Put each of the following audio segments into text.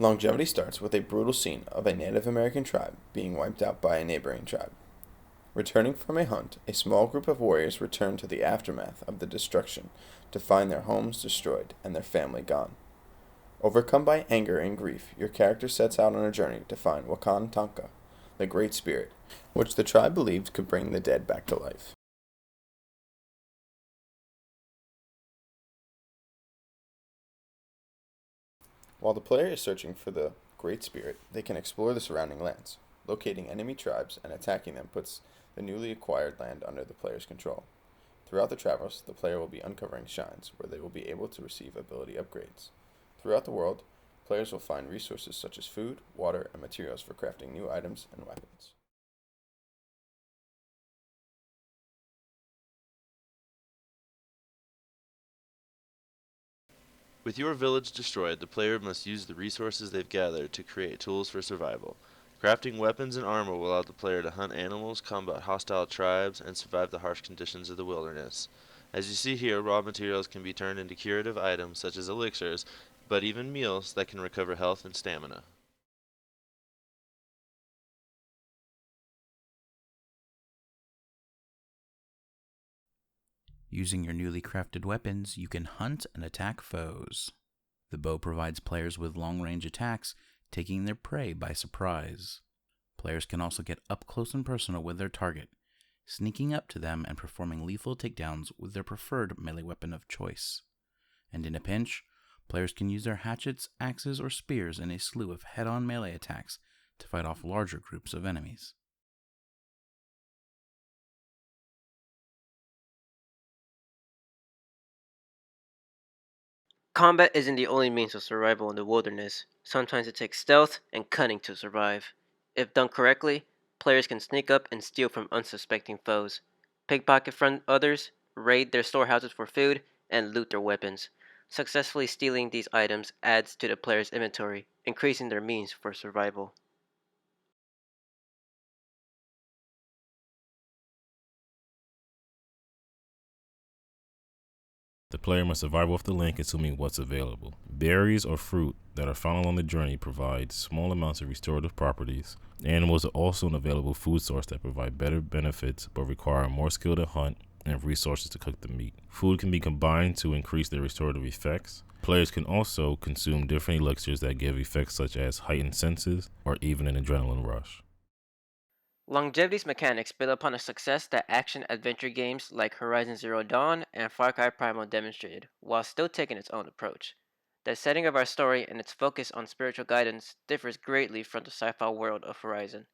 Longevity starts with a brutal scene of a Native American tribe being wiped out by a neighboring tribe. Returning from a hunt, a small group of warriors return to the aftermath of the destruction to find their homes destroyed and their family gone. Overcome by anger and grief, your character sets out on a journey to find Wakan Tanka, the Great Spirit, which the tribe believed could bring the dead back to life. While the player is searching for the Great Spirit, they can explore the surrounding lands. Locating enemy tribes and attacking them puts the newly acquired land under the player's control. Throughout the travels, the player will be uncovering shrines where they will be able to receive ability upgrades. Throughout the world, players will find resources such as food, water, and materials for crafting new items and weapons. With your village destroyed, the player must use the resources they've gathered to create tools for survival. Crafting weapons and armor will allow the player to hunt animals, combat hostile tribes, and survive the harsh conditions of the wilderness. As you see here, raw materials can be turned into curative items such as elixirs, but even meals that can recover health and stamina. Using your newly crafted weapons, you can hunt and attack foes. The bow provides players with long-range attacks, taking their prey by surprise. Players can also get up close and personal with their target, sneaking up to them and performing lethal takedowns with their preferred melee weapon of choice. And in a pinch, players can use their hatchets, axes, or spears in a slew of head-on melee attacks to fight off larger groups of enemies. Combat isn't the only means of survival in the wilderness. Sometimes it takes stealth and cunning to survive. If done correctly, players can sneak up and steal from unsuspecting foes, pickpocket from others, raid their storehouses for food, and loot their weapons. Successfully stealing these items adds to the player's inventory, increasing their means for survival. The player must survive off the land consuming what's available. Berries or fruit that are found along the journey provide small amounts of restorative properties. Animals are also an available food source that provide better benefits but require more skill to hunt and resources to cook the meat. Food can be combined to increase their restorative effects. Players can also consume different elixirs that give effects such as heightened senses or even an adrenaline rush. Longevity's mechanics build upon a success that action-adventure games like Horizon Zero Dawn and Far Cry Primal demonstrated, while still taking its own approach. The setting of our story and its focus on spiritual guidance differs greatly from the sci-fi world of Horizon.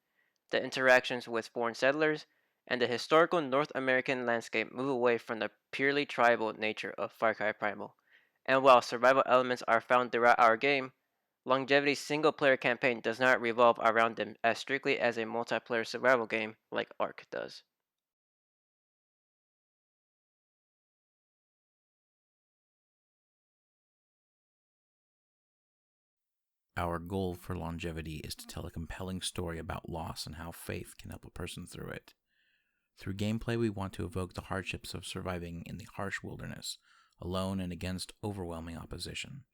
The interactions with foreign settlers and the historical North American landscape move away from the purely tribal nature of Far Cry Primal. And while survival elements are found throughout our game, Longevity's single-player campaign does not revolve around them as strictly as a multiplayer survival game like Ark does. Our goal for longevity is to tell a compelling story about loss and how faith can help a person through it. Through gameplay, we want to evoke the hardships of surviving in the harsh wilderness, alone and against overwhelming opposition.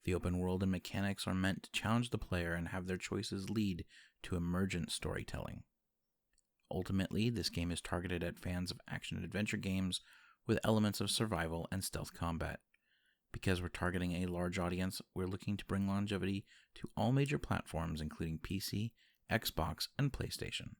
The open world and mechanics are meant to challenge the player and have their choices lead to emergent storytelling. Ultimately, this game is targeted at fans of action-adventure games with elements of survival and stealth combat. Because we're targeting a large audience, we're looking to bring longevity to all major platforms including PC, Xbox, and PlayStation.